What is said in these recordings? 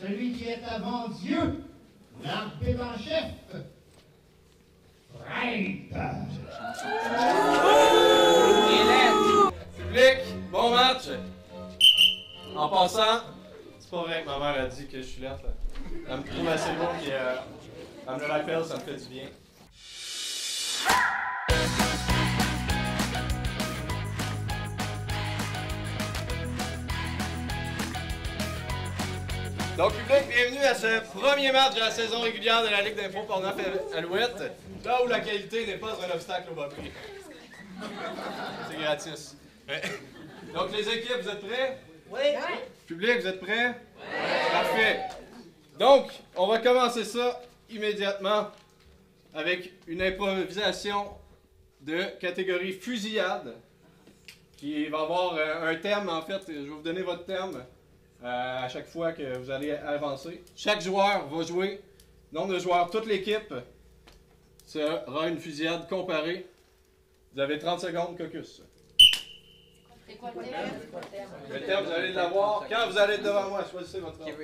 Celui qui est avant Dieu, l'arbitre en chef, Prêtre. Public, bon match. En passant, c'est pas vrai que ma mère a dit que je suis là. Elle me trouve assez bon et elle me le rappelle, ça me fait du bien. Donc, public, bienvenue à ce premier match de la saison régulière de la Ligue d'Info Portneuf Alouette, là où la qualité n'est pas un obstacle au bas prix. C'est gratis. Donc, les équipes, vous êtes prêts? Oui. Public, vous êtes prêts? Oui. Parfait. Donc, on va commencer ça immédiatement avec une improvisation de catégorie fusillade qui va avoir un thème. En fait, je vais vous donner votre thème. À chaque fois que vous allez avancer. Chaque joueur va jouer. Nombre de joueurs, toute l'équipe sera une fusillade comparée. Vous avez 30 secondes, caucus. C'est quoi le thème? Le thème, vous allez l'avoir. Quand vous allez être devant moi, choisissez votre thème.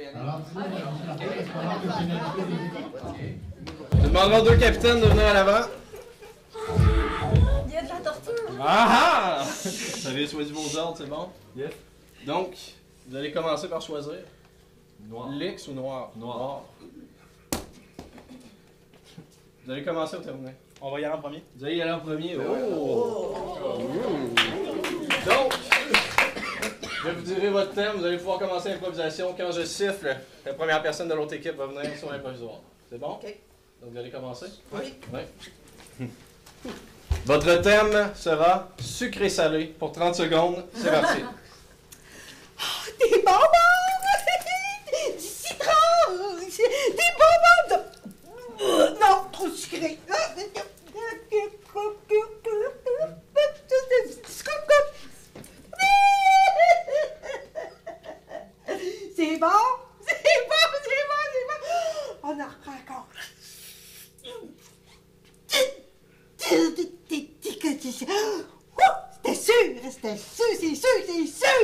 Je demanderai aux deux capitaines de venir à l'avant. Il y a de la torture! Ah ah! Vous avez choisi vos ordres, c'est bon? Yes. Donc, vous allez commencer par choisir. Noir. L'X ou noir? Noir. Vous allez commencer ou terminer? On va y aller en premier. Vous allez y aller en premier. Oh! Donc, je vais vous dire votre thème. Vous allez pouvoir commencer l'improvisation. Quand je siffle, la première personne de l'autre équipe va venir sur l'improvisoire. C'est bon? OK. Donc, vous allez commencer? Oui. Oui. Votre thème sera sucré-salé pour 30 secondes. C'est parti. Des bonbons! Du citron! Des bonbons! Non, trop sucré! C'est bon! C'est bon! C'est bon! C'est bon! On en reprend encore! C'était sûr! C'était sûr! C'est sûr! C'est sûr!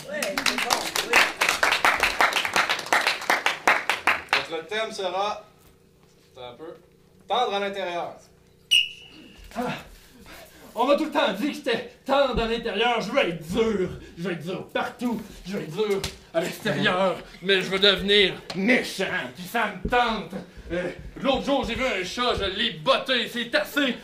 Ouais, c'est bon! Oui. Votre thème sera... un peu... tendre à l'intérieur. Ah, on m'a tout le temps dit que j'étais tendre à l'intérieur. Je veux être dur. Je veux être dur partout. Je veux être dur à l'extérieur. Mais je veux devenir méchant. Puis ça me tente. L'autre jour, j'ai vu un chat, je l'ai botté, c'est assez.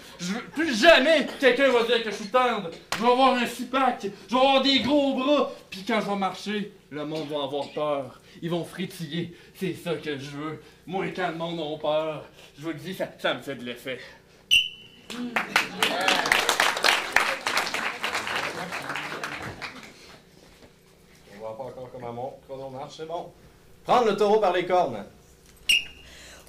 Plus jamais quelqu'un va dire que je suis tendre. Je vais avoir un six-pack, je vais avoir des gros bras. Puis quand je vais marcher, le monde va avoir peur. Ils vont frétiller. C'est ça que je veux. Moi, quand le monde a peur, je vous le dis, ça me fait de l'effet. On voit pas encore comment mon chrono marche, c'est bon. Prendre le taureau par les cornes.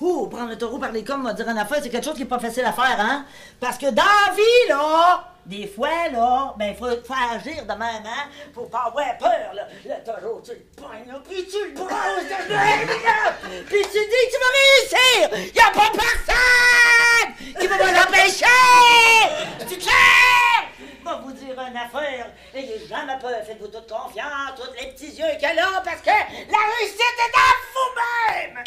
Oh, prendre le taureau par les cornes, on va dire une affaire, c'est quelque chose qui est pas facile à faire, hein? Parce que dans la vie, là, des fois, là, ben, faut agir de même, hein? Faut pas avoir peur, là. Le taureau, tu le pognes, là, puis tu le brosses de même, là! Puis tu dis que tu vas réussir! Y'a pas personne qui va l'empêcher! Tu sais! Je vais vous dire une affaire. N'ayez jamais peur, faites-vous toute confiance, tous les petits yeux qu'il y a là, parce que la réussite est à vous-même!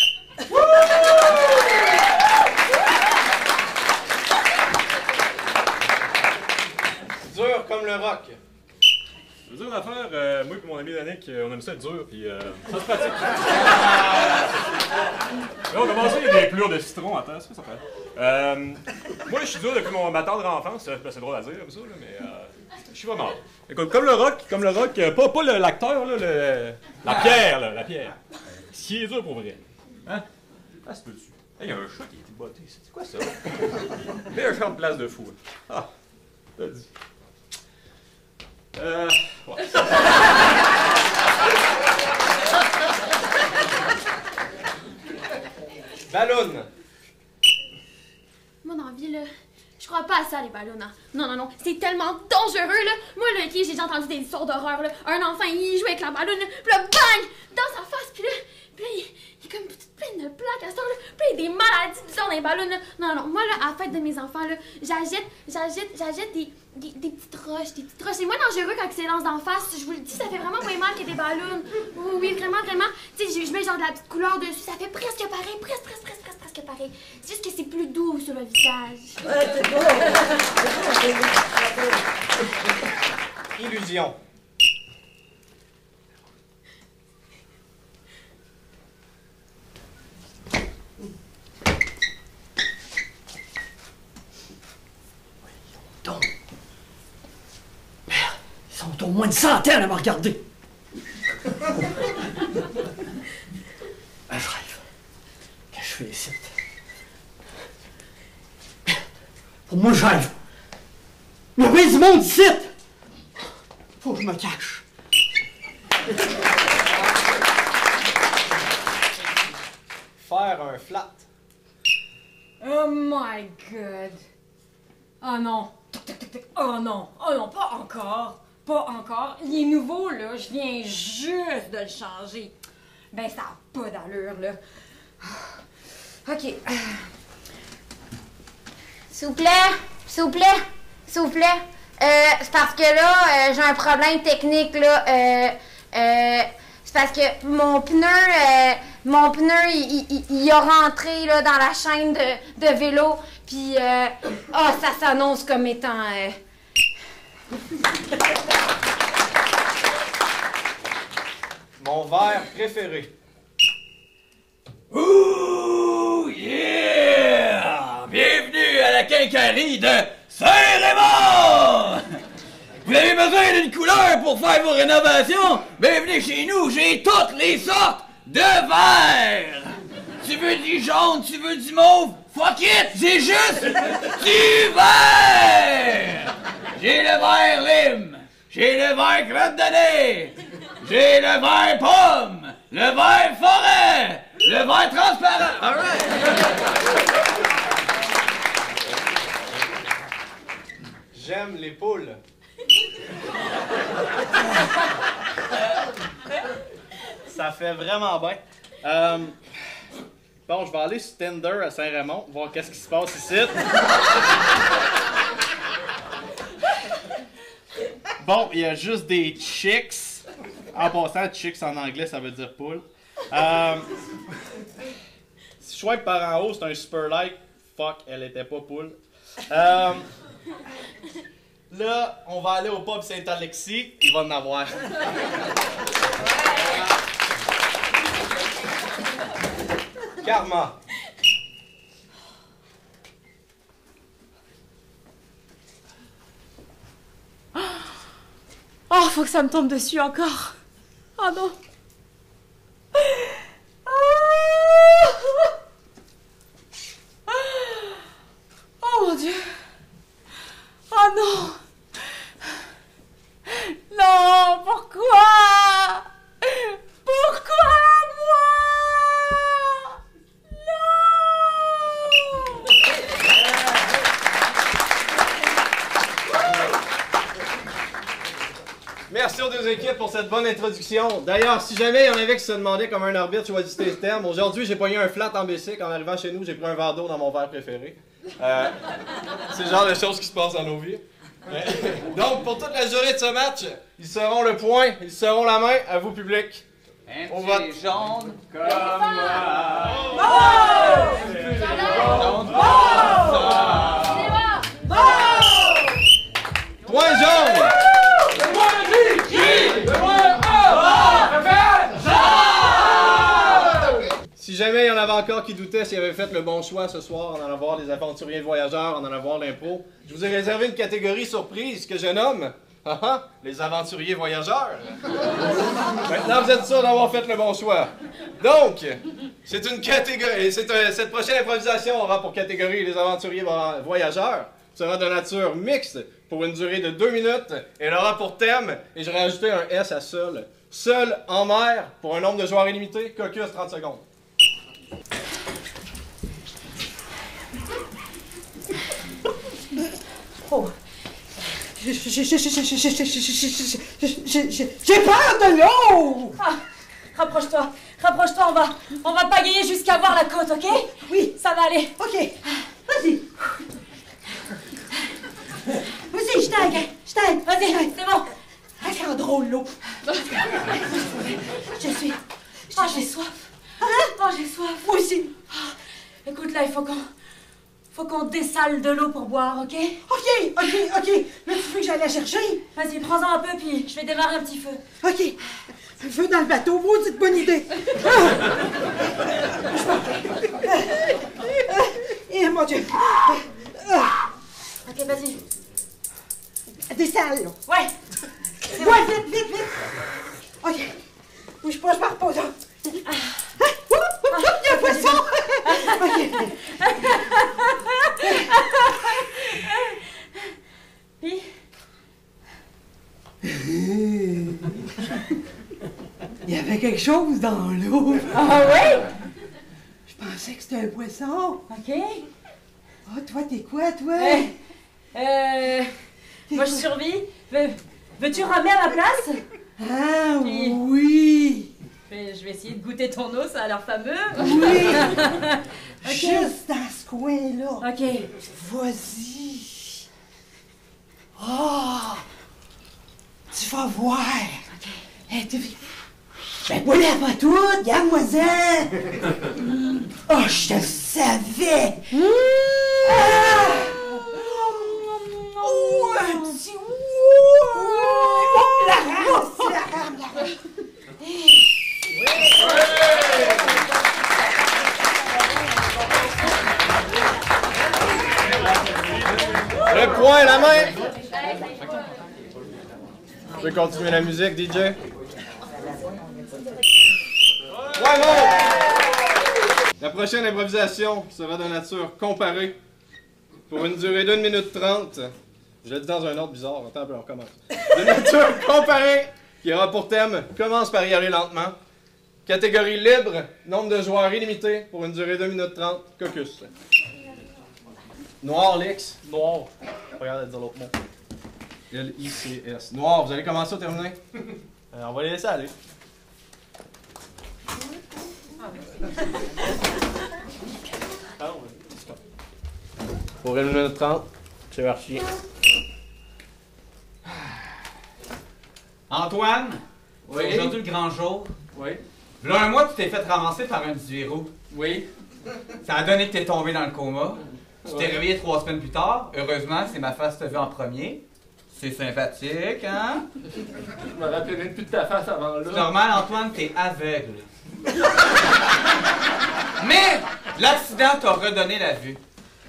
Dur comme le roc. Je veux dire une affaire, moi et mon ami Danick, on aime ça être dur, puis ça se pratique. Là, on a commencé des plures de citron à terre, ça fait. Moi, je suis dur depuis ma tendre enfance, c'est drôle à dire comme ça, là, mais je suis vraiment. Écoute, comme le roc, pas l'acteur, là, la pierre, là, la pierre. Ce qui est dur pour vrai. Hein? Ah, c'est peux-tu? Il y a un chat qui a été botté, c'est quoi ça? Mets un chat en place de fou. Ah, t'as dit. Ouais. Ballon. Moi, dans la vie, là, je crois pas à ça, les ballons. Hein. Non, non, non, c'est tellement dangereux, là. Moi, là, j'ai déjà entendu des histoires d'horreur, là. Un enfant, il jouait avec la ballon, là, puis là, bang! Dans sa face, puis là, il est comme plein de plaques à ça, là. Puis il y a des maladies bizarres dans les ballons, là. Non, non, moi, là, à la fête de mes enfants, là, j'achète des petites roches, C'est moins dangereux quand ils se lancent d'en face. Je vous le dis, ça fait vraiment moins mal que des ballons. Oui, oui, vraiment, vraiment. Tu sais, je mets genre de la petite couleur dessus, ça fait presque pareil, presque pareil. C'est juste que c'est plus doux sur le visage. Ouais, c'est beau! Illusion. Merde, ils sont au moins une centaine à me regarder. Je rêve. Qu'est-ce que je fais ici? Merde, pour moi, je rêve. Il y a bien du monde ici. Faut que je me cache. Faire un flat. Oh my god! Oh non! Oh non! Oh non, pas encore! Pas encore! Il est nouveau, là, je viens juste de le changer. Ben, ça n'a pas d'allure, là. OK. S'il vous plaît, s'il vous plaît, s'il vous plaît. C'est parce que là, j'ai un problème technique, là. C'est parce que mon pneu, il a rentré, là, dans la chaîne de vélo. Puis, ça s'annonce comme étant... Mon verre préféré. Ouh, yeah! Bienvenue à la quincaillerie de Saint-Raymond! Vous avez besoin d'une couleur pour faire vos rénovations? Bienvenue chez nous, j'ai toutes les sortes de verres! Tu veux du jaune, tu veux du mauve? Fuck it! J'ai juste du vert! J'ai le vert lime, j'ai le vert crotte de nez, j'ai le vert pomme, le vert forêt, le vert transparent. All right. J'aime les poules. Ça fait vraiment bien. Bon, je vais aller sur Tinder à Saint-Raymond, voir qu'est-ce qui se passe ici. Bon, il y a juste des chicks. En passant, chicks en anglais, ça veut dire poule. Si je swipe par en haut, c'est un super like. Fuck, elle était pas poule. Là, on va aller au pub Saint-Alexis. Il va en avoir. Karma. Oh, faut que ça me tombe dessus encore. Oh non. Oh mon Dieu. Oh non. Non, pourquoi? Pourquoi moi? Non. Merci aux deux équipes pour cette bonne introduction. D'ailleurs, si jamais il y en avait qui se demandaient comment un arbitre choisit ses termes, aujourd'hui j'ai pogné un flat en bicycle. En arrivant chez nous, j'ai pris un verre d'eau dans mon verre préféré. C'est le genre de choses qui se passent dans nos vies. Donc, pour toute la durée de ce match, ils seront le point, ils seront la main à vous, public. Un On va- petit jaune comme Point jaune! Si jamais il y en avait encore qui doutaient s'ils avaient fait le bon choix ce soir, en allant voir les aventuriers voyageurs, en allant voir l'impro, je vous ai réservé une catégorie surprise que je nomme les aventuriers voyageurs. Maintenant, vous êtes sûr d'avoir fait le bon choix. Donc, c'est une catégorie. Cette prochaine improvisation aura pour catégorie les aventuriers voyageurs. Sera de nature mixte pour une durée de 2 minutes. Et elle aura pour thème, et j'aurais ajouté un S à seul. Seul en mer pour un nombre de joueurs illimité. Caucus, 30 secondes. Oh. J'ai peur de l'eau! Ah, rapproche-toi, on va pagayer jusqu'à voir la côte, ok? Oui. Ça va aller. Ok, vas-y. Vas-y, je t'aide. Vas-y, c'est bon. Ah, c'est drôle, l'eau. Oh, j'ai soif. Hein? Oh, j'ai soif. Moi aussi. Écoute, là, il faut qu'on dessale de l'eau pour boire, ok? Ok. Là, tu veux que j'aille la chercher? Vas-y, prends-en un peu, puis je vais démarrer un petit feu. Ok. Le feu dans le bateau, maudite bonne idée. Eh, mon Dieu. Ok, vas-y. Des salles, là. Ouais. Ouais, vite. Ok. Bouge pas, je me repose. Il y a un poisson. Ok. Puis, Il y avait quelque chose dans l'eau. ah ouais? Je pensais que c'était un poisson. Ok. Ah, toi, t'es quoi, toi? Moi, je survis. Veux-tu ramener à ma place? Ah, Puis- oui. Je vais essayer de goûter ton eau, ça a l'air fameux. Oui. Ok. Juste dans ce coin-là. Ok. Vas-y. Oh! Tu vas voir. OK. Hey, ben, voilà pas tout, garde-moi-en. Oh, je te savais. Ah! Oh, un petit... Oh, la rame. Le point, la main! Je vais continuer la musique, DJ. Bravo! La prochaine improvisation sera de nature comparée pour une durée d'1 minute 30. Je le dis dans un ordre bizarre. Attends un peu, on recommence. De nature comparée qui aura pour thème « Commence par y aller lentement ». Catégorie libre, nombre de joueurs illimité pour une durée de 2 minutes 30. Caucus. Noir, Lix. Noir. Regarde, dire l'autre mot. L-I-C-S. Noir, vous allez commencer ou terminer? On va les laisser aller. Pour 1 minute 30, c'est parti. Antoine, Oui. c'est aujourd'hui le grand jour. Oui. Là, un mois, tu t'es fait ramasser par un 18 roues. Oui. Ça a donné que t'es tombé dans le coma. Tu t'es réveillé 3 semaines plus tard. Heureusement, c'est ma face qui t'a vu en premier. C'est sympathique, hein? Je me rappelais même plus de ta face avant C'est là. normal, Antoine, t'es aveugle. Mais l'accident t'a redonné la vue.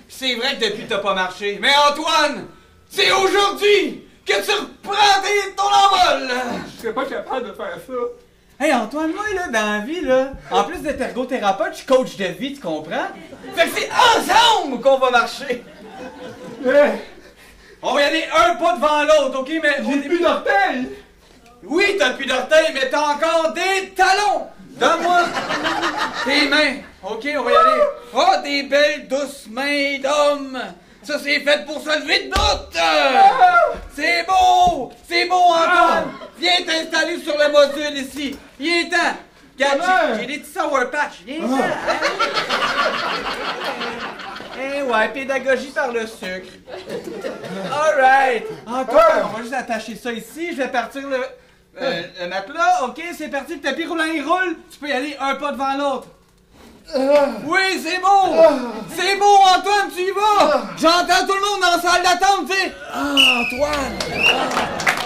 C'est vrai que depuis t'as pas marché. Mais Antoine, c'est aujourd'hui que tu reprends ton envol! Je serais pas capable de faire ça. Hey Antoine, moi là, dans la vie là, en plus d'être ergothérapeute, je suis coach de vie, tu comprends? Fait que c'est ensemble qu'on va marcher! On va y aller un pas devant l'autre, ok? Mais J'ai plus d'orteils! oui, t'as plus d'orteils, mais t'as encore des talons! Donne-moi tes mains, ok? On va y aller. Oh, des belles douces mains d'homme! Ça, c'est fait pour se lever de doute! C'est beau! C'est beau, Antoine! Viens t'installer sur le module ici! Il est temps! Regarde, j'ai des petits sour patch! Il est temps! Eh ouais, pédagogie par le sucre! Alright! Antoine, on va juste attacher ça ici. Je vais partir le matelas. Ok, c'est parti. Le tapis roulant, il roule. Tu peux y aller un pas devant l'autre. Oui, c'est beau! C'est beau, Antoine, tu y vas! J'entends tout le monde dans la salle d'attente, tu sais! Ah, Antoine!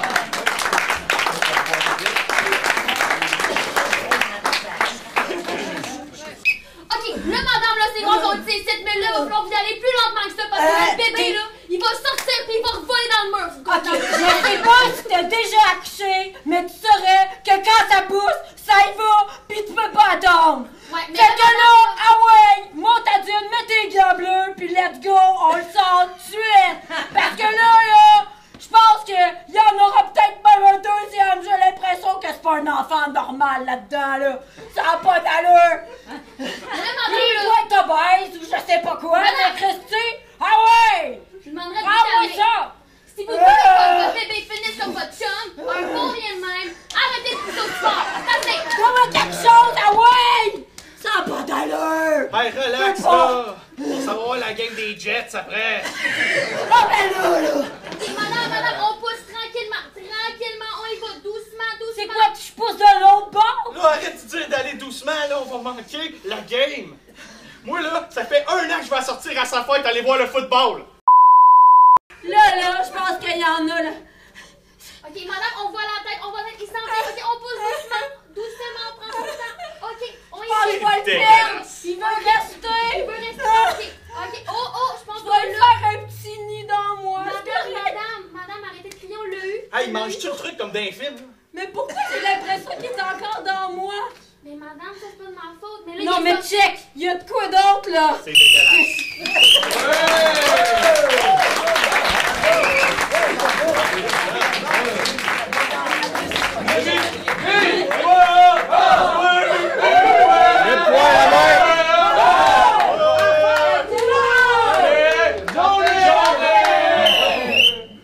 Ok, là, madame, là, c'est bon, on dit ici, mais là, il va falloir vous y aller plus lentement que ça, parce que le bébé, là, il va sortir puis il va revoler dans le mur. Ok, je sais pas si t'as déjà accouché, mais tu saurais que quand ça pousse, ça y va, pis tu peux pas attendre. Ouais, mais Fait que là, ah ouais, monte à dune, mets tes gants bleus, pis let's go, on le sort tout de suite. Parce que là, je pense qu'il y en aura peut-être même un deuxième. J'ai l'impression que c'est pas un enfant normal là-dedans, là. Ça a pas d'allure. Il doit être obèse ou je sais pas quoi, mais Christy, ah ouais! je demanderais de Ah vous ouais, calmer. ça! Si vous voulez que votre bébé finisse comme votre chum, un bon rien de même, arrêtez de pousser au sport. Passez! Donne-moi quelque chose, ah ouais! Ça a pas d'allure! Hey, relax, là! On s'en va voir la game des Jets après! Ah ben là! Ok, madame, on pousse tranquillement, on y va, doucement. C'est quoi, je pousse de l'autre bord? Là, arrête de dire d'aller doucement, là, on va manquer la game! Moi, là, ça fait 1 an que je vais sortir à sa fête aller voir le football! Là, je pense qu'il y en a, là. Ok, madame, on voit la tête, il s'en vient, ok, on pousse doucement, on prend son temps. Ok, on y Oh, va. il va le perdre! Il veut rester! Il veut rester, ok, oh, je pense Je qu'on vais lui l'a. faire un petit nid dans moi! Madame, arrêtez de crier, on l'a eu. Hey, mange-tu le truc comme dans un film? Mais pourquoi j'ai l'impression qu'il est encore dans moi? Mais madame, ça c'est pas de ma faute, mais là, Non, il mais est sorti. check! Il y a de quoi d'autre, là! C'est dégueulasse!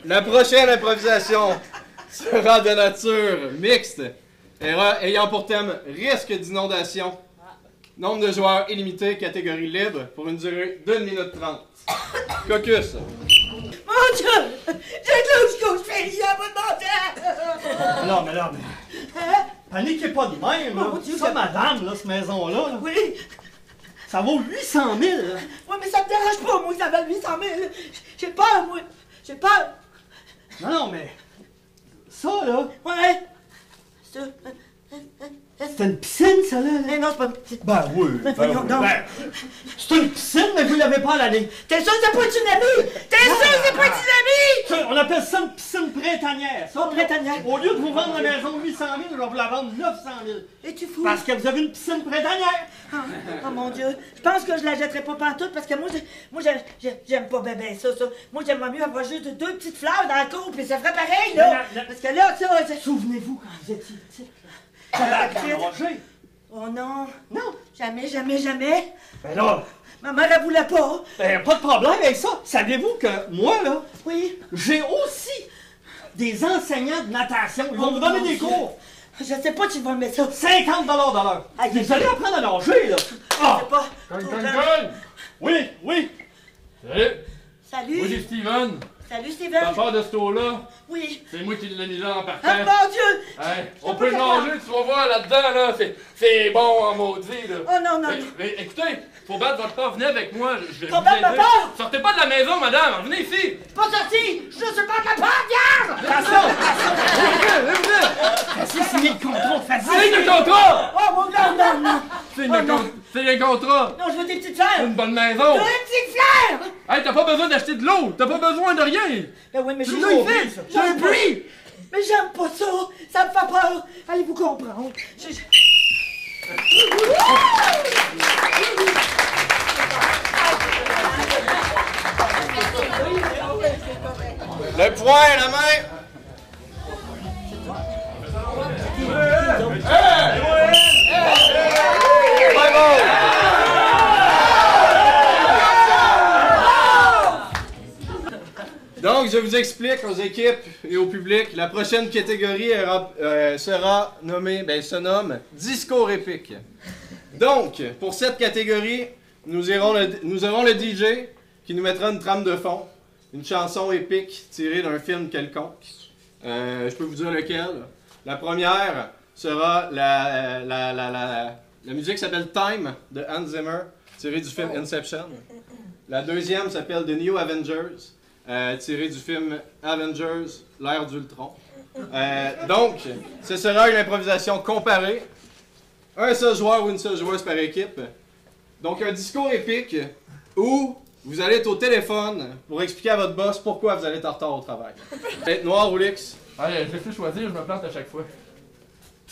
La prochaine improvisation sera de nature mixte, ayant pour thème risque d'inondation. Nombre de joueurs illimité, catégorie libre, pour une durée d'1 minute 30. Caucus. Mon Dieu! J'ai de l'eau, je fais rien à votre Non, mais paniquez pas de même, là. Mon Dieu, Ça, que- madame, là, cette maison-là, là, Oui! ça vaut 800 000, là. Ouais, mais ça me dérange pas, moi, que ça vaut 800 000. J'ai peur, moi. J'ai peur. Non, mais ça, là, Ouais. Ça. c'est une piscine, ça, là. Mais non, c'est pas une petite. Ben oui, Mais voyons donc. c'est une piscine, mais vous l'avez pas à l'année. T'es sûr que c'est pas une amie? T'es sûr que c'est pas une amie? Ça, on appelle ça une piscine printanière. Ça, Oh, printanière. Au lieu de vous vendre la maison 800 000, je vais vous la vendre 900 000. Es-tu fou? Parce que vous avez une piscine printanière. Oh mon Dieu, je pense que je la jetterai pas pantoute parce que moi j'aime pas bébé ça. Moi j'aimerais mieux avoir juste 2 petites fleurs dans la cour puis ça ferait pareil là. Mais Parce que là, ça. Souvenez-vous quand vous étiez petit. Ça La petite. Roger. Oh non, Non. jamais. Ben là, Ma mère elle voulait pas. ben, pas de problème avec ça. Savez-vous que moi, là, Oui. j'ai aussi des enseignants de natation. Ils vont Oh, vous donner mon des Dieu. cours. Je sais pas, tu vas me mettre ça. 50 de l'heure. Aïe, Vous allez apprendre à nager, là. Je Ah, sais pas. Cogne! oui, oui. Salut! Salut. Moi, c'est Steven. Salut T'as Steven. peur de ce taux-là? Oui. C'est moi qui l'ai mis là en partant. Ah mon Dieu. Hey, on J'ai peut pas le manger, tu vas voir là-dedans, là. C'est bon en maudit, là. Oh non, non, Mais, non. mais écoutez, faut battre votre peur, venez avec moi. Je vais Faut vous battre ma aider. peur? Sortez pas de la maison, madame, venez ici. C'est pas sorti. Je suis pas capable, viens. Attention. Venez. C'est signé le contrat, facile. Signe le contrat! Oh mon Dieu, non. Signe le contrat! Non, je veux des petites fleurs. C'est une bonne maison! Deux petites fleurs. Hey, t'as pas besoin d'acheter de l'eau! T'as pas besoin de rien! Ben oui, mais Tu j'ai l'as compris, fait! ça. C'est un puits! Mais j'aime pas ça! Ça me fait peur! Allez-vous comprendre? Le poing, la main! Donc, je vous explique aux équipes et au public, la prochaine catégorie sera nommée, se nomme Discours épique. Donc, pour cette catégorie, nous aurons le DJ qui nous mettra une trame de fond, une chanson épique tirée d'un film quelconque. Je peux vous dire lequel. La première sera la musique s'appelle Time de Hans Zimmer, tirée du film Inception. La deuxième s'appelle The New Avengers, tirée du film Avengers, l'ère d'Ultron. Donc, ce sera une improvisation comparée. Un seul joueur ou une seule joueuse par équipe. Donc, un discours épique où vous allez être au téléphone pour expliquer à votre boss pourquoi vous allez être en retard au travail. Être noir ou Lix? Allez, je l'ai fait choisir, je me plante à chaque fois.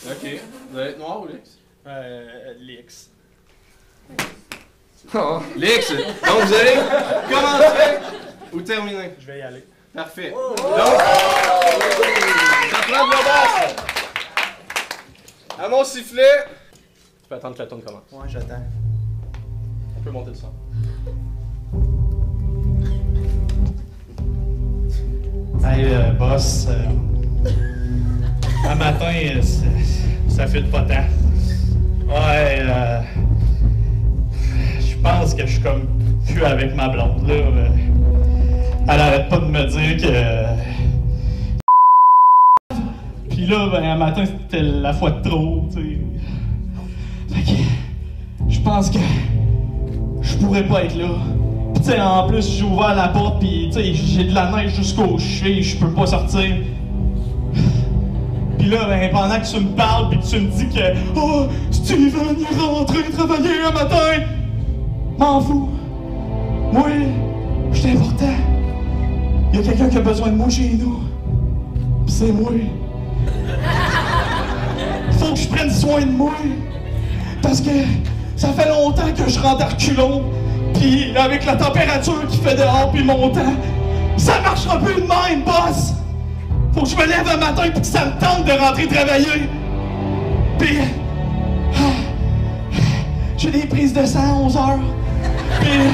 Ok. Vous allez être noir ou Lix? Lix. Oh. Lix! Donc, vous allez commencer ou terminer? Je vais y aller. Parfait. Donc, ça prend de l'audace. À mon sifflet, tu peux attendre que la tourne commence. Ouais, j'attends. On peut monter le son. Hey, boss, un matin, ça fait pas tant. Ouais, je pense que je suis comme plus avec ma blonde, là. Elle arrête pas de me dire que... Puis là, un matin, c'était la fois de trop, tu sais. Fait que, je pense que je pourrais pas être là. Pis tu sais, en plus, j'ai ouvert la porte, pis tu sais, j'ai de la neige jusqu'aux chevilles, je peux pas sortir. Pis là, pendant que tu me parles, pis tu me dis que « Oh, Steven, il est rentré travailler un matin! » M'en fous. Moi, je suis important. Il y a quelqu'un qui a besoin de moi chez nous. Pis c'est moi. Faut que je prenne soin de moi. Parce que ça fait longtemps que je rentre à reculons. Pis avec la température qu'il fait dehors pis mon temps, ça marchera plus de même, boss! Faut que je me lève un matin pis que ça me tente de rentrer travailler. Pis... j'ai des prises de sang à 11 heures. Pis...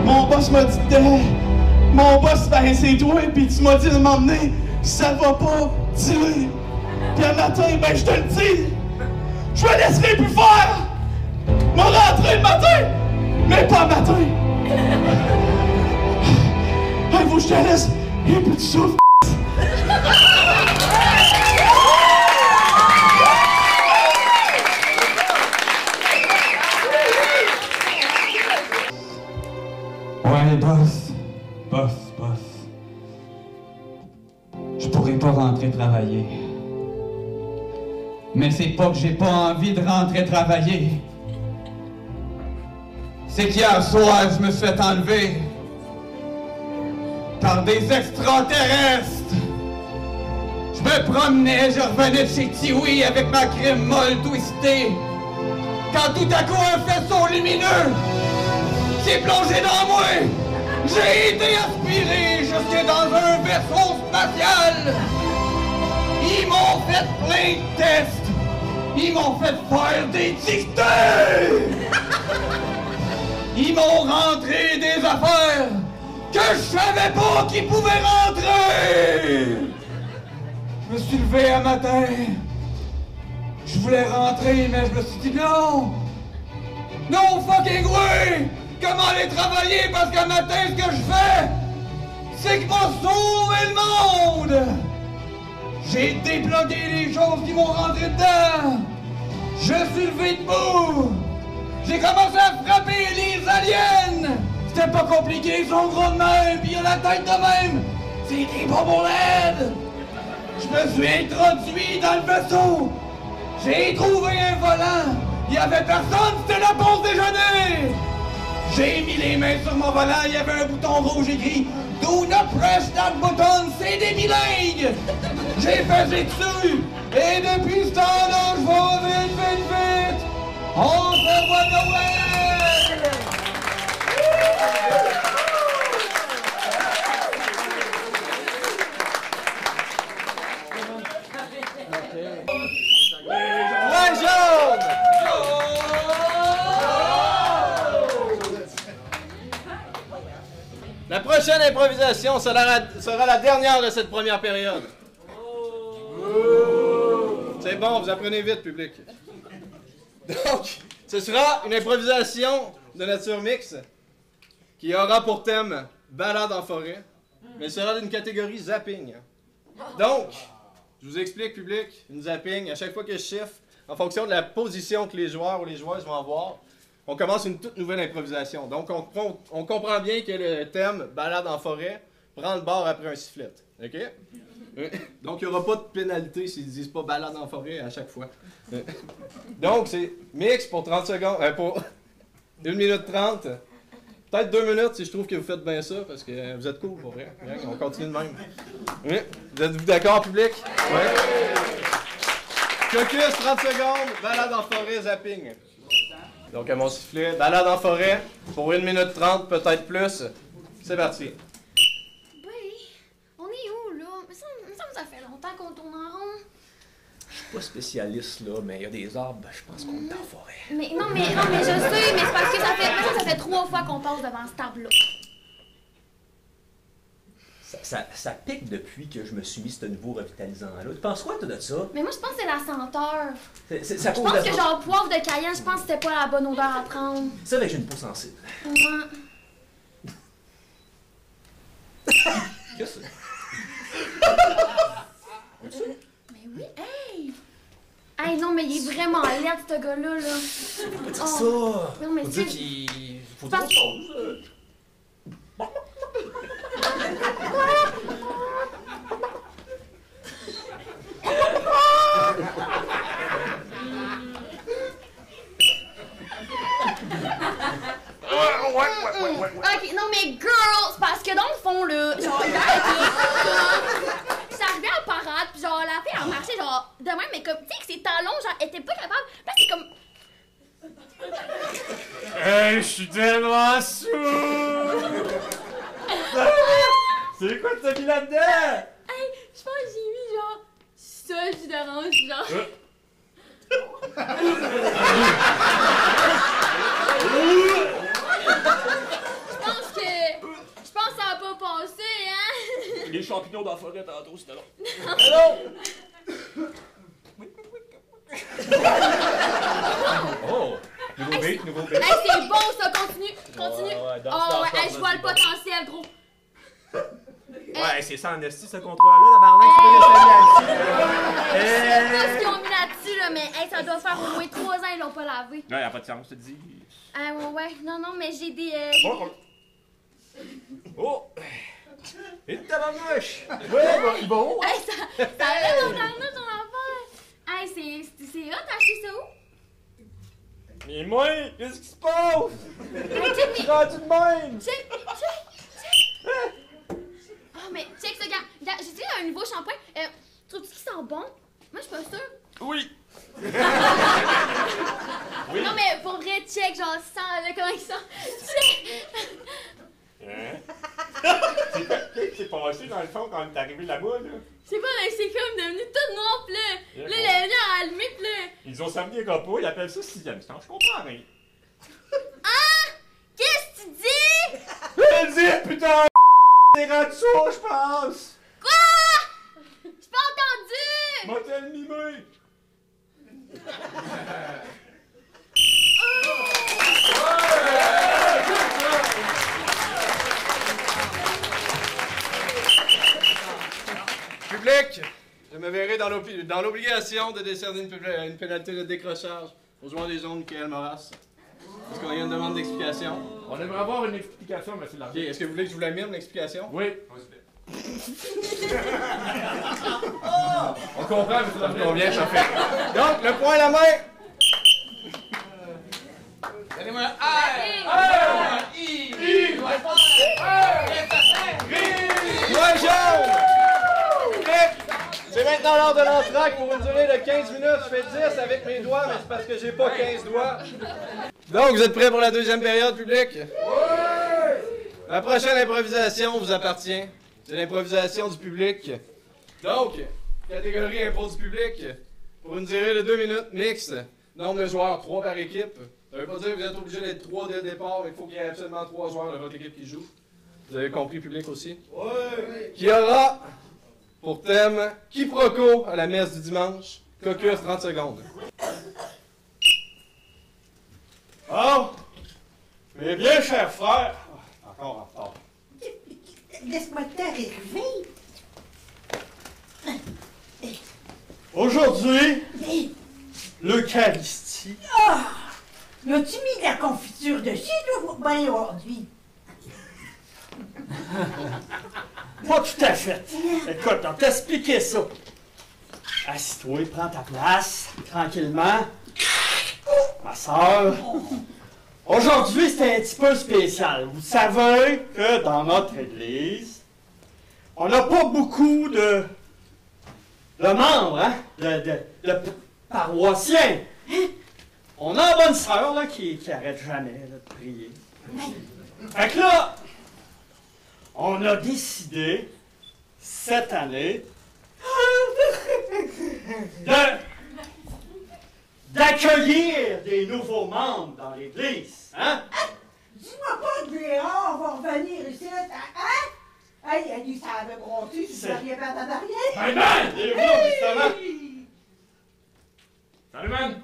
mon boss m'a dit de... Mon boss, c'est toi, pis tu m'as dit de m'emmener. Ça va pas, dis-le. Pis un matin, je te le dis. Je me laisserai plus faire! M'a rentré le matin! Mais pas le matin! Hey, faut que je te laisse un peu de souffle. Ouais, boss. Je pourrais pas rentrer travailler. Mais c'est pas que j'ai pas envie de rentrer travailler. C'est qu'hier soir, je me suis fait enlever par des extraterrestres. Je me promenais, je revenais de chez Tiwi avec ma crème molle twistée. Quand tout à coup, un faisceau lumineux s'est plongé dans moi. J'ai été aspiré jusque dans un vaisseau spatial. Ils m'ont fait plein de tests. Ils m'ont fait faire des dictées. Ils m'ont rentré des affaires que je savais pas qu'ils pouvaient rentrer. Je me suis levé un matin. Je voulais rentrer, mais je me suis dit non. Non fucking way. Comment aller travailler parce qu'un matin, ce que je fais, c'est que je vais sauver le monde. J'ai débloqué les choses qui vont rentrer dedans. Je suis levé debout. J'ai commencé à frapper les aliens. C'était pas compliqué, ils sont gros de même, pis ils ont la tête de même. C'est des bonbons LED. Je me suis introduit dans le vaisseau. J'ai trouvé un volant. Il y avait personne, c'était la pause déjeuner. J'ai mis les mains sur mon volant, il y avait un bouton rouge écrit Do not press that button, c'est des bilingues! J'ai pesé dessus, et depuis ce temps-là, je vais vite, vite, vite! On se revoit Noël! Les jaunes! La prochaine improvisation sera la dernière de cette première période. C'est bon, vous apprenez vite, public. Donc, ce sera une improvisation de nature mixte qui aura pour thème balade en forêt, mais sera d'une catégorie zapping. Donc, je vous explique, public, une zapping, à chaque fois que je chiffre, en fonction de la position que les joueurs ou les joueuses vont avoir, on commence une toute nouvelle improvisation. Donc, on comprend bien que le thème balade en forêt prend le bord après un sifflet. OK? Donc, il n'y aura pas de pénalité s'ils ne disent pas balade en forêt à chaque fois. Donc, c'est mix pour 30 secondes, pour 1 minute 30. Peut-être 2 minutes si je trouve que vous faites bien ça, parce que vous êtes cool pour vrai. On continue de même. Oui. Vous êtes-vous d'accord, public? Oui. Caucus, 30 secondes, balade en forêt, zapping. Donc, à mon sifflet, balade en forêt pour 1 minute 30, peut-être plus. C'est parti. On est où, là? Mais ça fait longtemps qu'on tourne en rond. Je suis pas spécialiste, là, mais il y a des arbres, je pense qu'on est en forêt. Mais non, mais je sais, mais c'est parce que ça fait 3 fois qu'on passe devant cet arbre-là. Ça pique depuis que je me suis mis ce nouveau revitalisant-là. Tu penses quoi, toi, de ça? Mais moi, je pense que c'est la senteur. Ça Je pense que genre poivre de Cayenne, je pense que c'était pas la bonne odeur à prendre. Ça, avec j'ai une peau sensible. Ouais. Qu'est-ce que c'est? Mais oui, hey! Hey, non, mais il est vraiment laid, ce gars-là, là. Faut pas dire ça! Non, mais faut tu dire sais... qu'il... Faut dire autre chose. Ok, non, mais girl, c'est parce que dans le fond, là, genre, hier, j'étais arrivée à la parade, pis genre, la fille, elle marchait, genre, de même, mais comme, tu sais, que ses talons, genre, étaient pas capables. Là, c'est comme. Hey, je suis tellement saoul! C'est quoi que t'as mis là-dedans? Hey, je pense que j'ai mis, genre, ça, jus d'orange, genre. Je pense que ça a pas passé, hein? Les champignons dans la forêt tantôt, c'était long. Oh! Nouveau beat, nouveau beat. Hey, c'est bon, ça, continue. Oh, ouais, hey, je vois le potentiel, gros. Ouais, c'est ça en esti, ce contrôle-là, tabarnak, tu peux rester là-dessus. Je sais pas ce qu'ils ont mis là-dessus, là, mais hey, ça doit faire au moins 3 ans ils l'ont pas lavé. Non, y'a pas de sens, je te dis. Ah, ouais, non, mais j'ai des... Oh! Et de tabarnouche! Ouais, il va où? Hey, ça a l'air dans ton affaire. Hey, c'est hot, t'as acheté ça où? Mais moi, qu'est-ce qui se passe? Hey, check, mais... Rendu de même! Check! Oh, mais check ça, regarde, j'ai dit un nouveau shampoing. Trouves-tu qu'il sent bon? Moi, je suis pas sûre. Oui! Non, mais pour vrai, check, genre, sens, là, comment il sent. Check! Hein? Qu'est-ce qui s'est passé dans le fond quand t'es arrivé là-bas, là? Je sais pas, mais c'est comme devenu tout noir, pis là, la lumière a allumé, pis là... Ils ont servi des repas, ils appellent ça 6e sens, je comprends rien. Ah! Qu'est-ce que tu dis? Je le dis, putain! T'es rendu sourd, je pense! Quoi? J'ai pas entendu! M'a t'es mimé! Public, je me verrai dans l'obligation de décerner une pénalité de décrochage aux joueurs des zones Kael Moras. Est-ce qu'on a une demande d'explication? On aimerait avoir une explication, monsieur Ok, l'arbitre. est-ce que vous voulez que je vous la mette, l'explication? Oui. On comprend, monsieur Ça me l'arbitre. convient, ça fait. Donc, le point à la main! Donnez-moi un Hey! maintenant l'heure de l'entraque pour une durée de 15 minutes. Je fais 10 avec mes doigts, mais c'est parce que j'ai pas 15 doigts. Donc, vous êtes prêts pour la deuxième période, public? Oui! La prochaine improvisation vous appartient. C'est l'improvisation du public. Donc, catégorie impro du public, pour une durée de 2 minutes, mixte. Nombre de joueurs, 3 par équipe. Ça veut pas dire que vous êtes obligé d'être 3 dès le départ, mais il faut qu'il y ait absolument 3 joueurs de votre équipe qui jouent. Vous avez compris, public aussi? Oui! Qui aura pour thème quiproquo à la messe du dimanche. Caucus, 30 secondes. Oh! Mais bien, cher frère. Encore en retard. Laisse-moi t'arriver. Aujourd'hui, l'Eucharistie. Ah! As-tu mis de la confiture dessus, toi, ben aujourd'hui? Pas tout à fait. Écoute, on t'a expliqué ça. Assis-toi, prends ta place, tranquillement. Ma soeur. Aujourd'hui, c'est un petit peu spécial. Vous savez que dans notre église, on n'a pas beaucoup de membres, hein? De paroissiens. On a une bonne sœur là, qui arrête jamais là, de prier. Fait que là, on a décidé, cette année, d'accueillir des nouveaux membres dans l'Église. Hein? Dis-moi pas que Léon va revenir ici, hein? Hey, lui, ça avait bronté, tu ne rien perdre en arrière. Hey man! Il est là, justement! Salut, man!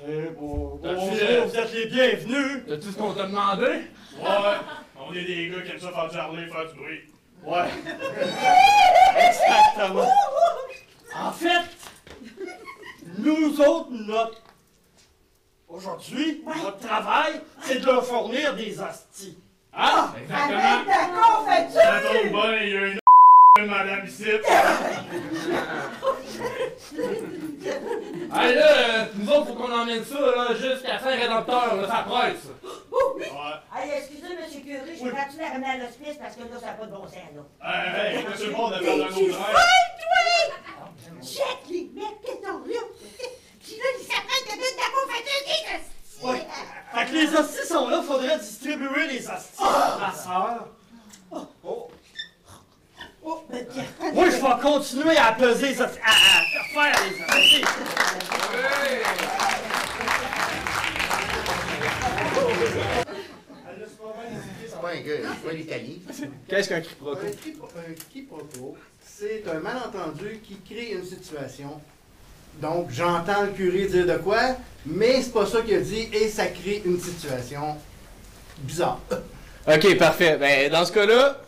C'est beau. Bonjour, T'as-tu, vous êtes les bienvenus. T'as-tu ce qu'on t'a demandé? Ouais. On est des gars qui aiment ça faire du harley, faire du bruit. Ouais. Exactement. En fait, nous autres, aujourd'hui, notre travail, c'est de leur fournir des hosties. Hein? Avec ta confiture! Ça tombe bien, il y a une madame ici. Hey là, nous autres, faut qu'on emmène ça là, jusqu'à Saint-Rédempteur, là, ça presse. Ouais. Hey, excusez, monsieur Curé, je vais continuer à ramener à l'hospice parce que là, ça n'a pas de bon sens, là. Hey, monsieur le monde a fait un autre rêve. toi! Check les mecs qui sont là! Puis là, ils s'apprêtent de mettre de la confiture des hosties! Ouais. Fait que les hosties sont là, faudrait distribuer les hosties. Ma sœur. Oh. Oh, ben tiens. Moi, je vais continuer à peser les hosties, à faire les hosties. C'est pas un gars, c'est pas l'Italie. Qu'est-ce qu'un quiproquo? Un quiproquo, c'est un malentendu qui crée une situation. Donc, j'entends le curé dire de quoi, mais c'est pas ça qu'il a dit et ça crée une situation bizarre. Ok, parfait. Ben, dans ce cas-là,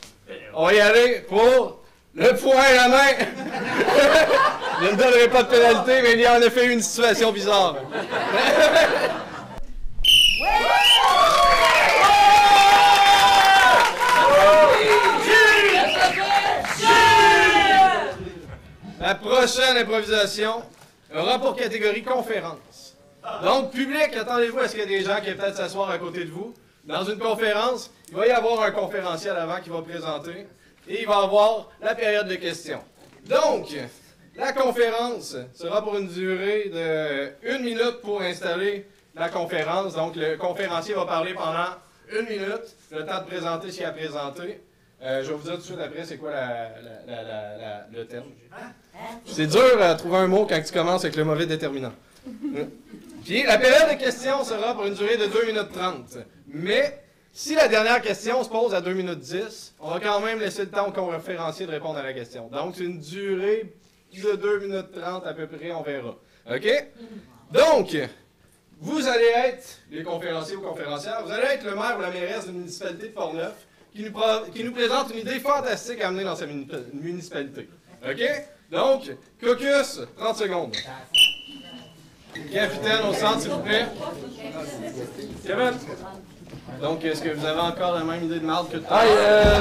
on va y aller pour le point à la main. Je ne donnerai pas de pénalité, mais il y a en effet une situation bizarre. La prochaine improvisation aura pour catégorie conférence. Donc, public, attendez-vous à ce qu'il y ait des gens qui aient peut-être s'asseoir à côté de vous. Dans une conférence, il va y avoir un conférencier à l'avant qui va présenter et il va avoir la période de questions. Donc, la conférence sera pour une durée de 1 minute pour installer la conférence. Donc, le conférencier va parler pendant 1 minute, le temps de présenter ce qu'il a présenté. Je vais vous dire tout de suite après c'est quoi le terme. C'est dur à trouver un mot quand tu commences avec le mauvais déterminant. Puis la période de questions sera pour une durée de 2 minutes 30. Mais si la dernière question se pose à 2 minutes 10, on va quand même laisser le temps au conférencier de répondre à la question. Donc c'est une durée de 2 minutes 30 à peu près, on verra. OK? Donc, vous allez être, les conférenciers ou conférencières, vous allez être le maire ou la mairesse d'une municipalité de Portneuf qui nous présente une idée fantastique à amener dans sa municipalité. OK? Donc, caucus, 30 secondes. Capitaine, au centre, s'il vous plaît. Kevin. Donc, est-ce que vous avez encore la même idée de marde que tout à l'heure?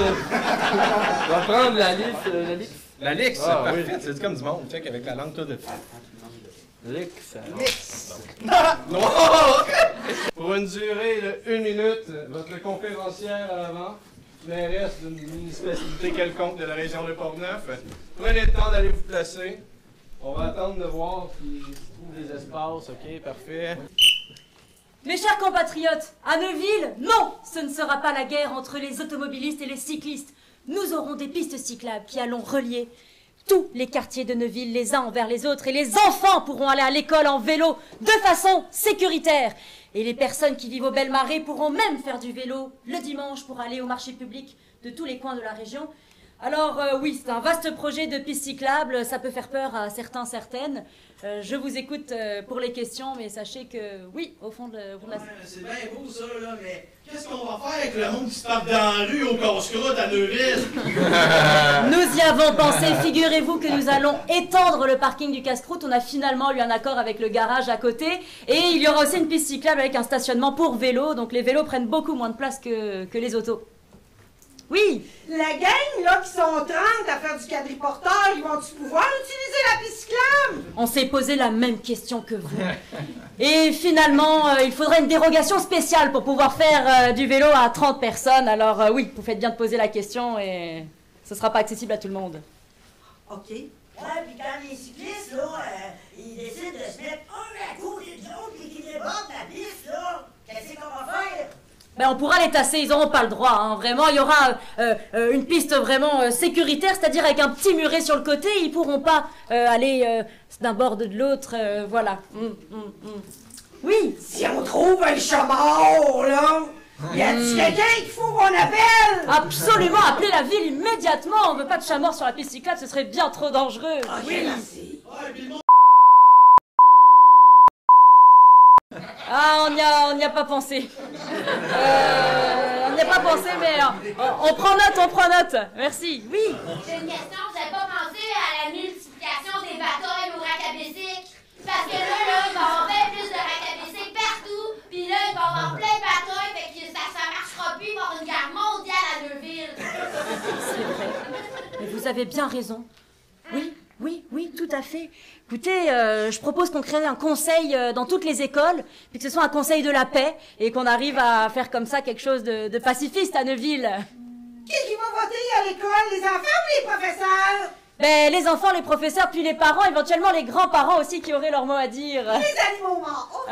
Je vais prendre la liste. La Lix, Ah, parfait. oui. C'est comme du monde, check avec la langue, toi, de... Lix. Noir! Pour une durée de 1 minute, votre conférencière à l'avant, mairesse d'une municipalité quelconque de la région de Portneuf, prenez le temps d'aller vous placer. On va attendre de voir s'ils trouvent des espaces, ok, parfait. Mes chers compatriotes, à Neuville, non, ce ne sera pas la guerre entre les automobilistes et les cyclistes. Nous aurons des pistes cyclables qui allons relier tous les quartiers de Neuville les uns envers les autres et les enfants pourront aller à l'école en vélo de façon sécuritaire. Et les personnes qui vivent au Belles-Marais pourront même faire du vélo le dimanche pour aller au marché public de tous les coins de la région. Alors oui, c'est un vaste projet de piste cyclable, ça peut faire peur à certains, certaines. Je vous écoute pour les questions, mais sachez que oui, au fond de la... C'est bien beau ça, là, mais qu'est-ce qu'on va faire avec le monde qui se tape dans la rue au casse-croûte à Neuville? Nous y avons pensé, figurez-vous que nous allons étendre le parking du casse-croûte. On a finalement eu un accord avec le garage à côté. Et il y aura aussi une piste cyclable avec un stationnement pour vélos, donc les vélos prennent beaucoup moins de place que les autos. Oui. La gang, là, qui sont 30 à faire du quadriporteur, ils vont-tu pouvoir utiliser la piste cyclable? On s'est posé la même question que vous. Et finalement, il faudrait une dérogation spéciale pour pouvoir faire du vélo à 30 personnes. Alors oui, vous faites bien de poser la question et ce sera pas accessible à tout le monde. OK. Ouais, puis quand les cyclistes, là, ils décident de se mettre un à côté de l'autre et qu'ils débordent la piste, là, qu'est-ce qu'on va faire? Ben, on pourra les tasser, ils n'auront pas le droit, hein. Vraiment, il y aura une piste vraiment sécuritaire, c'est-à-dire avec un petit muret sur le côté, ils pourront pas aller d'un bord de l'autre, voilà. Oui. Si on trouve un chat mort, là, y a-t-il quelqu'un qu'il faut qu'on appelle? Absolument, appelez la ville immédiatement, on veut pas de chat mort sur la piste cyclable, ce serait bien trop dangereux. Oui, merci. Ah, on n'y a pas pensé. On n'y a pas pensé, mais on prend note. Merci. Oui. J'ai une question, vous n'avez pas pensé à la multiplication des batailles au rack à bicycle? Parce que là, il va y avoir bien plus de rack à bicycle partout, puis là, il va y avoir plein de batailles, fait que ça marchera plus, il va y avoir une guerre mondiale à Neuville. C'est vrai. Mais vous avez bien raison. Oui, tout à fait. Écoutez, je propose qu'on crée un conseil dans toutes les écoles, puis que ce soit un conseil de la paix, et qu'on arrive à faire comme ça quelque chose de pacifiste à Neuville. Qui va voter à l'école, les enfants ou les professeurs? Ben, les enfants, les professeurs, puis les parents, éventuellement les grands-parents aussi qui auraient leur mot à dire. Les animaux morts.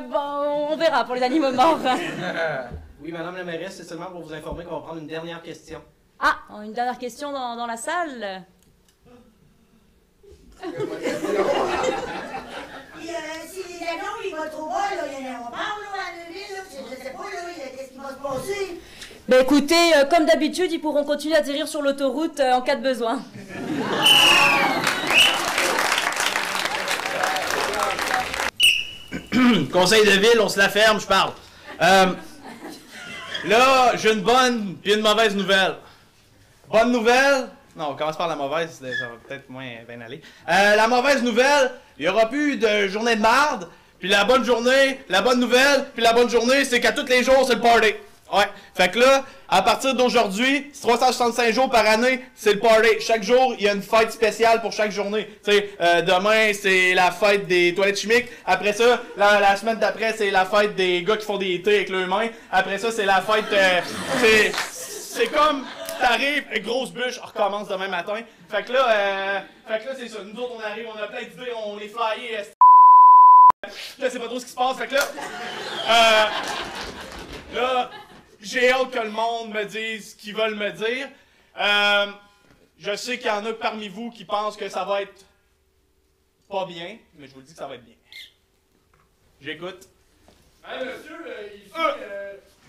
Bon, on verra pour les animaux morts. Oui, madame la mairesse, c'est seulement pour vous informer qu'on va prendre une dernière question. Ah, une dernière question dans la salle. Si les avions, ils vont trop bas, là, il y en a marre, là, à Neuville, là, je sais pas, là, qu'est-ce qui va se passer? Ben écoutez, comme d'habitude, ils pourront continuer à atterrir sur l'autoroute en cas de besoin. Conseil de ville, on se la ferme, je parle. Là, j'ai une bonne et une mauvaise nouvelle. Bonne nouvelle? Non, on commence par la mauvaise, ça va peut-être moins bien aller. La mauvaise nouvelle, il n'y aura plus de journée de marde. Puis la bonne nouvelle, puis la bonne journée, c'est qu'à tous les jours, c'est le party. Ouais. Fait que là, à partir d'aujourd'hui, c'est 365 jours par année, c'est le party. Chaque jour, il y a une fête spéciale pour chaque journée. Tu sais, demain, c'est la fête des toilettes chimiques. Après ça, la semaine d'après, c'est la fête des gars qui font des thés avec leurs mains. Après ça, c'est la fête... c'est comme... T'arrives, grosse bûche, on recommence demain matin. Fait que là, c'est ça. Nous autres, on arrive, on a plein d'idées, on les flyés. Je sais pas trop ce qui se passe. Fait que là, j'ai hâte que le monde me dise ce qu'ils veulent me dire. Je sais qu'il y en a parmi vous qui pensent que ça va être pas bien, mais je vous dis que ça va être bien. J'écoute. Hey, monsieur, ici,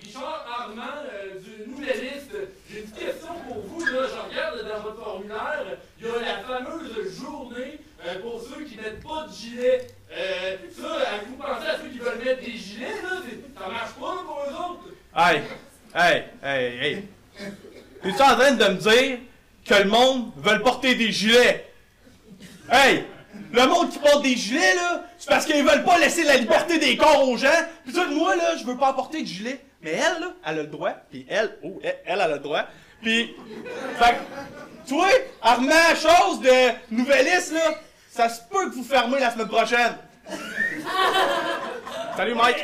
Richard Armand du Nouvelliste. J'ai une question pour vous, là. Je regarde dans votre formulaire. Il y a la fameuse journée pour ceux qui mettent pas de gilet. Ça, vous pensez à ceux qui veulent mettre des gilets, là? Ça marche pas, là, pour eux autres? Hey! Es-tu en train de me dire que le monde veut porter des gilets? Hey! Le monde qui porte des gilets, là, c'est parce qu'ils veulent pas laisser la liberté des corps aux gens. Puis ça, moi, là, je veux pas porter de gilet. Mais elle, là, elle a le droit. Puis elle a le droit. Puis, fait que, toi, Armand, chose de Nouvelliste, là, ça se peut que vous fermez la semaine prochaine. Salut, Mike.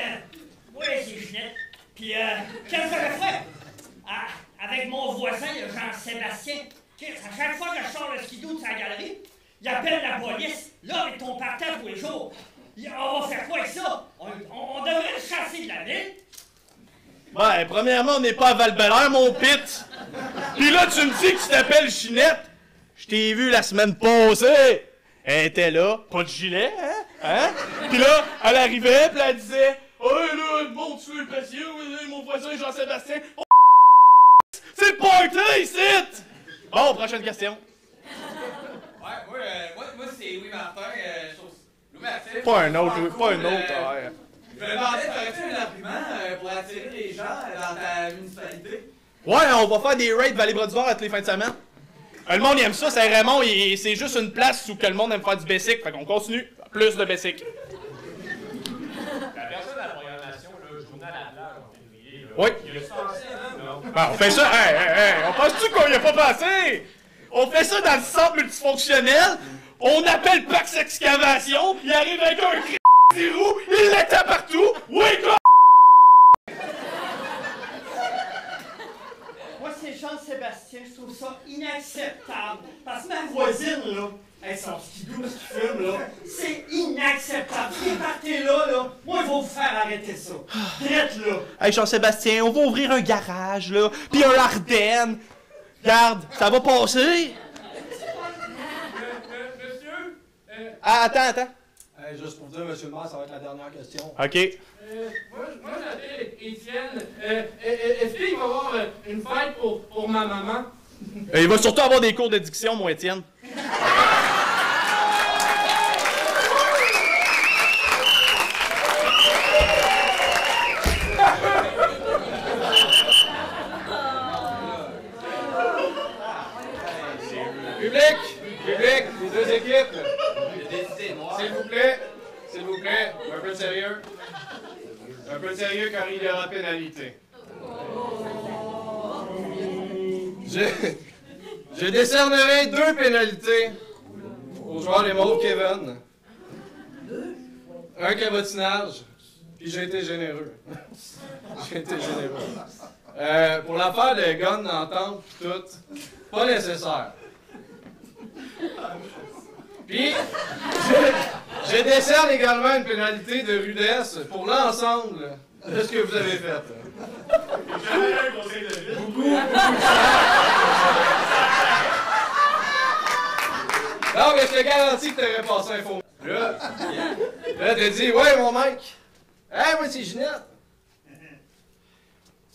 Oui, c'est Ginette. Puis, qu'est-ce que je fais? Avec mon voisin, Jean-Sébastien, à chaque fois que je sors le skidoo de sa galerie, il appelle la police, là, avec ton parterre tous les jours. On va faire quoi avec ça? On devrait le chasser de la ville? Ouais, premièrement, on n'est pas à Val-Bélair, mon pit. Puis là, tu me dis que tu t'appelles Ginette. Je t'ai vu la semaine passée. Elle était là, pas de gilet, hein? Puis là, elle arrivait, puis elle disait « Oh là, bon, tu veux le patient, mon voisin Jean-Sébastien. Oh, c'est le party, ici! » Bon, prochaine question. Ouais, moi c'est Louis Martin, Louis Martin. Pas un autre, pas un autre. Ouais. Je me demandais, t'aurais-tu un argument pour attirer les gens dans ta municipalité? Ouais, on va faire des raids Vallée-Bras-du-Nord à toutes les fins de semaine. Le monde il aime ça, c'est Raymond, c'est juste une place où que le monde aime faire du basic, fait qu'on continue. Plus de basic. La personne à la programmation, le journal à la plage en février, là, Oui. il a ça en non? Ben, on fait ça, on pense-tu qu'on y a pas pensé? On fait ça dans le centre multifonctionnel, on appelle Pax Excavation, il arrive avec un cri des roues, il l'étend partout, oui, quoi? Moi, c'est Jean-Sébastien, je trouve ça inacceptable. Parce que ma voisine, là, elle son skidoo, ce qu'il fume, là, c'est inacceptable. Ces parties-là, moi, il va vous faire arrêter ça. Drette, là. Hey, Jean-Sébastien, on va ouvrir un garage, là, pis un Ardennes. Regarde, ça va passer. Monsieur? Ah, attends. Juste pour dire, monsieur le maire, ça va être la dernière question. OK. Moi j'appelle Étienne. Est-ce qu'il va y avoir une fête pour ma maman? Il va surtout avoir des cours de diction, mon Étienne. Public, les deux équipes. S'il vous plaît, un peu de sérieux. Un peu de sérieux car il y aura pénalité. Je décernerai 2 pénalités aux joueurs des Mauves Kevin. Un cabotinage, puis j'ai été généreux. Pour l'affaire de gun d'entente pis tout, pas nécessaire. Puis, je décerne également une pénalité de rudesse pour l'ensemble de ce que vous avez fait. Beaucoup de Non, mais je te garantis que t'aurais passé un faux. Là, t'as dit, ouais, mon Mike. Hey, moi, c'est Ginette.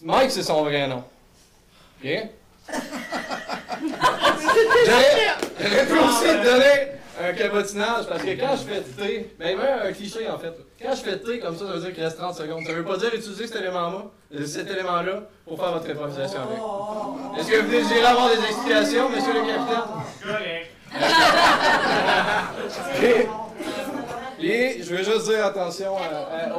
Mike, c'est son vrai nom. OK? J'aurais pu aussi te donner un cabotinage, parce que quand je fais thé, ben même un cliché en fait, quand je fais thé comme ça veut dire qu'il reste 30 secondes. Ça veut pas dire utiliser cet élément-là pour faire votre improvisation avec. Est-ce que vous désirez avoir des explications, monsieur le capitaine? Correct. Et je veux juste dire attention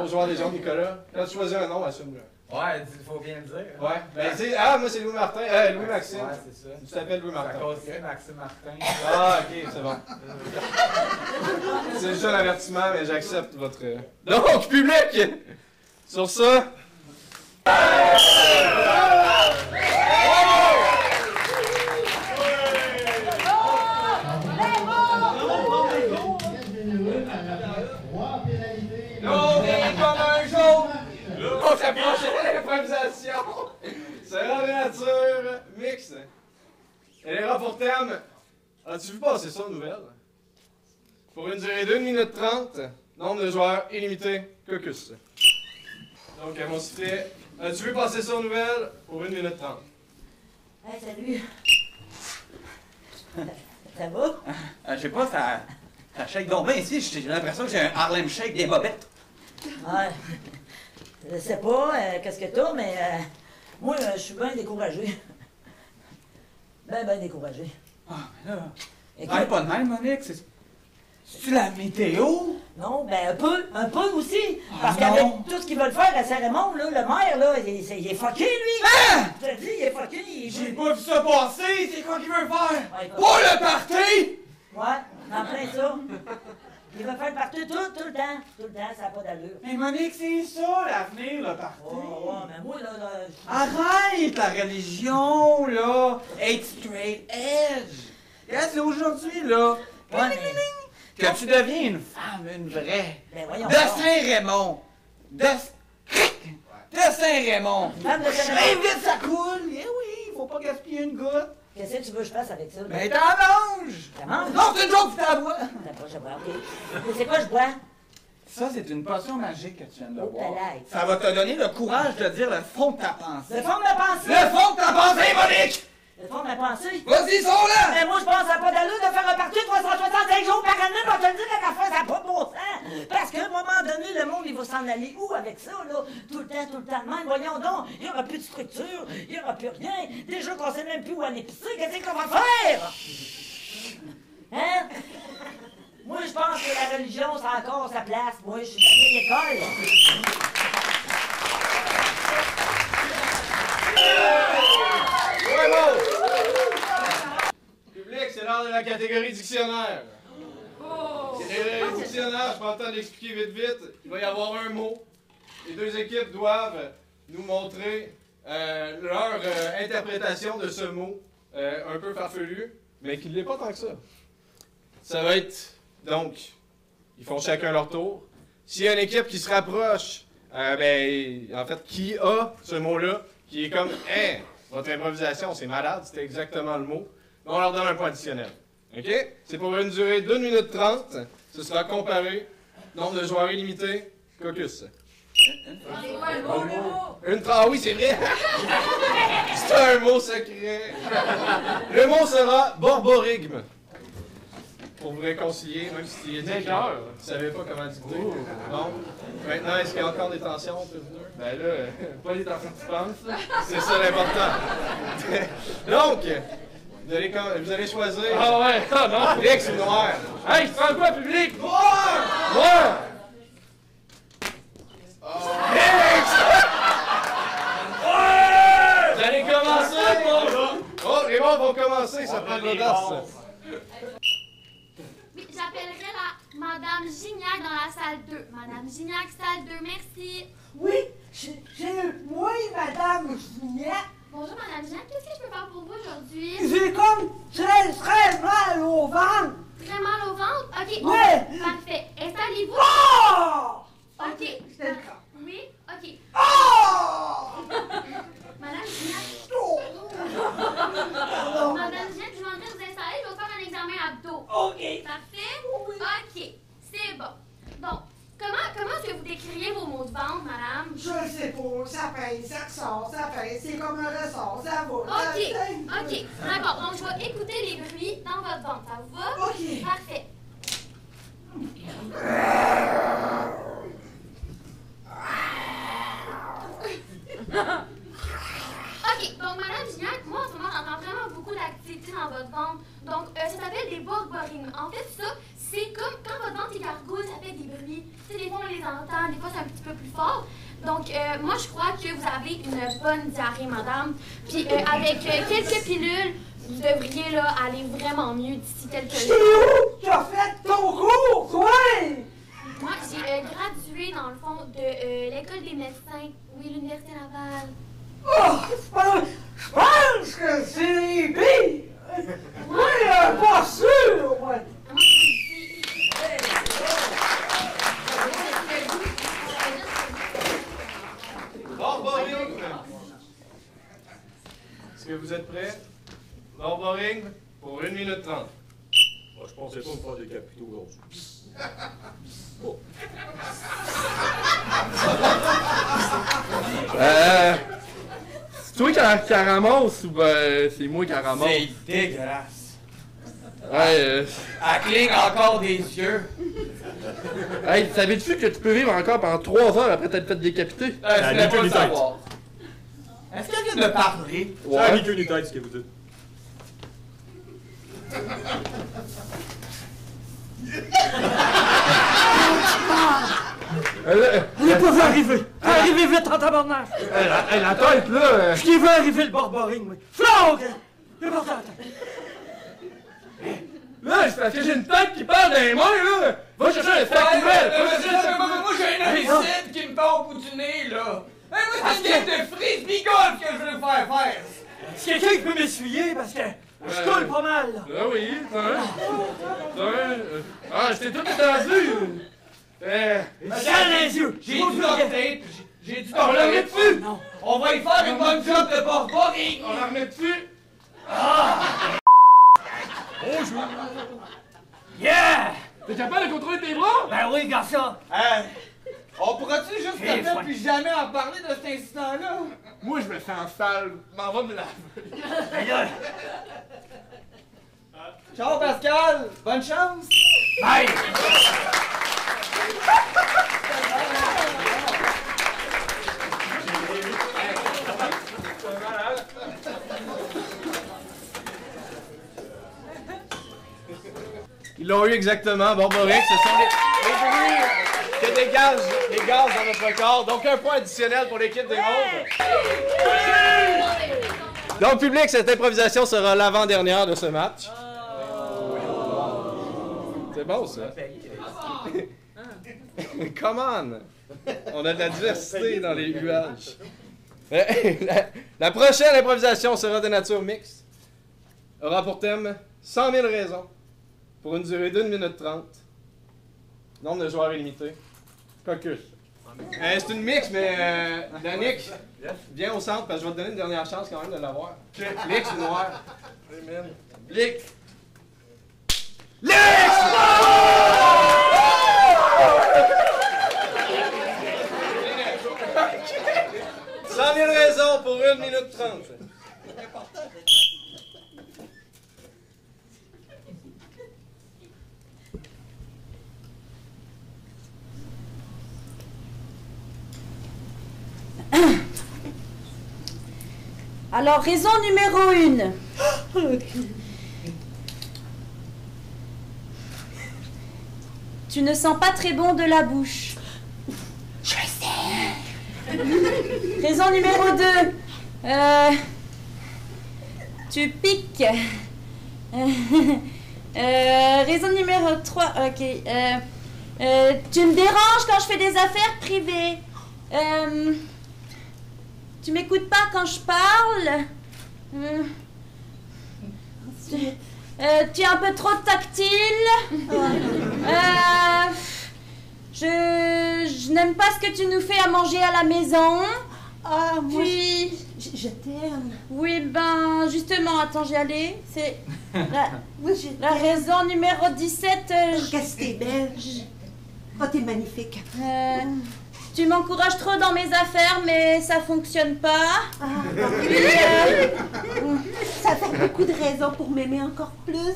aux joueurs des gens, Nicolas. Quand tu choisis un nom, assume-le. Ouais, il faut bien le dire. Ouais. Ben, moi c'est Louis Martin. Louis Maxime. Ouais, c'est ça. Tu t'appelles Louis Martin. C'est Maxime Martin. Ah, ok, c'est bon. C'est juste un avertissement, mais j'accepte votre. Donc, public! Sur ça. Comme un jour! On s'approche de l'improvisation! Sera de nature mixte. Elle aura pour thème. As-tu vu passer ça aux nouvelles? Pour une durée d'1 minute 30, nombre de joueurs illimité, caucus. Donc, elles vont citer. As-tu vu passer ça aux nouvelles? Pour 1 minute 30. Hey, salut! Ça va? Je sais pas, ça shake donc bien ici. J'ai l'impression que j'ai un Harlem Shake des bobettes. Ouais. Je sais pas qu'est-ce que t'as, mais moi, je suis bien découragé. Ben découragé. Ah, mais là. Écoute, pas de même, Monique. C'est-tu la météo? Non, ben un peu aussi. Parce qu'avec tout ce qu'ils veulent faire à Saint-Raymond, là, le maire, là, il est fucké, lui. Hein? Je te dis, il est fucké. J'ai pas vu ça passer. C'est quoi qu'il veut faire? Ouais, Pas le party! Ouais, en plein ça. Il veut faire le partout tout le temps. Tout le temps, ça n'a pas d'allure. Mais Monique, c'est ça, l'avenir, le party. Ouais, mais moi, là... Arrête la religion, là. Être straight edge. Regarde, c'est aujourd'hui, là. Ouais, mais... Que tu deviens une femme, une vraie. Ben voyons. De Saint-Raymond. De Saint-Raymond. Femme de Saint-Raymond. Très vite, ça coule. Eh oui, faut pas gaspiller une goutte. Qu'est-ce que tu veux que je fasse avec ça? Ben, t'en manges. T'en manges? Non, c'est une joke, tu t'en bois. D'accord, je bois, ok. Mais c'est quoi je bois? Ça, c'est une potion magique que tu viens de Oh, boire. t'as l'air. Ça va te donner le courage de dire le fond de ta pensée. Le fond de ma pensée! Le fond de ta pensée, Monique! Le fond de ma pensée? Vas-y, sont là! Mais moi, je pense à pas d'allure de faire un partout 365 jours par année pour te le dire à la fin, ça n'a pas de bon sens! Parce qu'à un moment donné, le monde, il va s'en aller où avec ça, là? Tout le temps de même. Voyons donc, il n'y aura plus de structure, il n'y aura plus rien. Déjà qu'on sait même plus où aller pisser, qu'est-ce qu'on va faire? Hein? Moi, je pense que la religion, c'est encore sa place. Moi, je suis à vieille école. Public, c'est l'heure de la catégorie dictionnaire. Catégorie dictionnaire, je prends le temps d'expliquer vite. Il va y avoir un mot. Les deux équipes doivent nous montrer leur interprétation de ce mot, un peu farfelu, mais qui ne l'est pas tant que ça. Ça va être, donc, ils font chacun leur tour. S'il y a une équipe qui se rapproche, en fait, qui a ce mot-là, qui est comme, hein, votre improvisation, c'est malade, c'était exactement le mot, on leur donne un point additionnel. OK? C'est pour une durée d'1 minute 30. Ce sera comparé. Nombre de joueurs illimité. Caucus. Ah oui, c'est vrai! C'est un mot secret. Le mot sera borborigme. Pour vous réconcilier, même si tu ne savais pas comment dicter. Bon. Maintenant, est-ce qu'il y a encore des tensions entre vous deux? Ben là, pas les tensions que tu penses. C'est ça l'important. Donc, vous allez choisir. Ah ouais, ah non! X ou noir? Hey, tu prends quoi, public? Noir! Noir! Vous allez commencer! Oh, les mots vont commencer, ça prend de l'audace. Oui, j'appellerai la Madame Gignac dans la salle 2. Madame Gignac, salle 2, merci. Oui, c'est moi, Madame Gignac. Bonjour, Madame Gignac, qu'est-ce que je peux faire pour vous aujourd'hui? J'ai comme très mal au ventre. Très mal au ventre? OK, Ouais. Parfait. Installez-vous. Oh! OK. C'était le cas. Oui, OK. Oh! Madame Gignac. Madame Gignac, je vais vous installer, je vais faire un examen abdos. OK. Parfait? Oui. OK, c'est bon. Bon, comment est-ce que vous décririez vos maux de ventre, madame? Je le sais pas, ça pèse, ça ressort, ça pèse, c'est comme un ressort, ça va. OK, d'accord. Donc, je vais écouter les bruits dans votre ventre. Ça vous va? OK. Parfait. OK, donc, Madame Gignac, moi, en ce moment, j'entends vraiment beaucoup d'activité dans votre ventre. Donc, ça s'appelle des borborigmes. En fait, ça, c'est comme quand votre ventre est gargouille, ça fait des bruits. Tu sais, des fois, on les entend, des fois, c'est un petit peu plus fort. Donc, moi, je crois que vous avez une bonne diarrhée, madame. Puis, avec quelques pilules, vous devriez, là, aller vraiment mieux d'ici quelques jours. où? Tu as fait ton cours, toi? Moi, j'ai gradué, dans le fond, de l'École des médecins. Oui, l'Université Laval. Oh, je pense que c'est les billes. Oui, pas sûr, moi. Moi, je vous dis... Borborigme. Est-ce que vous êtes prêts? Borborigme pour 1 minute 30. Moi, je pensais pas me faire décapiter aujourd'hui. C'est toi qui la ramasse ou c'est moi qui la ramasse? C'est dégueulasse. Ouais, Elle cligne encore des yeux. Hey, savais-tu que tu peux vivre encore pendant 3 heures après t'être fait décapiter? Je voulais pas le savoir. Est-ce qu'elle vient de me parler? Ça a ni queue ni tête, ce que vous dites. Elle est pas vu arriver! Arrivez vite en tabarnak! La tête, là! Je qui veux arriver le barbaring, moi! Flanc! Il est parti à la tête! Là, c'est parce que j'ai une tête qui parle dans les mains, là! Va chercher un sac nouvelle! Moi, j'ai un homicide qui me part au bout du nez, là! Moi, c'est une game de frisbee golf que je veux faire faire! Est-ce quelqu'un qui peut m'essuyer? Parce que Je coule pas mal, là. Ah oui, ah, je t'ai tout entendu. Regarde les yeux. J'ai du duct tape. J'ai du On la remet dessus. Non. On va y faire une bonne job de barbarie. On la remet dessus. Bonjour. Yeah! T'es capable de contrôler tes bras? Ben oui, garçon. On pourra-tu juste Hey, te faire plus jamais en parler de cet incident-là? Moi, je me sens sale. M'en va me laver. Ben là. Ciao, Pascal. Bonne chance. Bye! Ils l'ont eu exactement, Borboric. Ce sont les bruits que dégagent les gaz dans notre corps. Donc, un point additionnel pour l'équipe des Mauves. Donc, public, cette improvisation sera l'avant-dernière de ce match. C'est bon, ça. Come on! On a de la diversité dans les huages. La prochaine improvisation sera de nature mixte. Aura pour thème 100 000 raisons. Pour une durée d'1 minute 30. Nombre de joueurs illimité. Caucus. C'est une mix, mais Danick, viens au centre parce que je vais te donner une dernière chance quand même de l'avoir. Lix ou noir? Lix! Lix! 100 000 raisons pour 1 minute 30. Alors, raison numéro 1. Tu ne sens pas très bon de la bouche. Je sais. Raison numéro 2. Tu piques. Raison numéro 3. Ok. Tu me déranges quand je fais des affaires privées. Tu m'écoutes pas quand je parle. Tu es un peu trop tactile. Je n'aime pas ce que tu nous fais à manger à la maison. Ah, moi, Puis... je t'aime. Oui, ben, justement, attends, j'y allais. C'est la raison numéro 17. Qu'est-ce que t'es belle. Oh, t'es magnifique. Tu m'encourages trop dans mes affaires, mais ça fonctionne pas. Ça fait beaucoup de raisons pour m'aimer encore plus.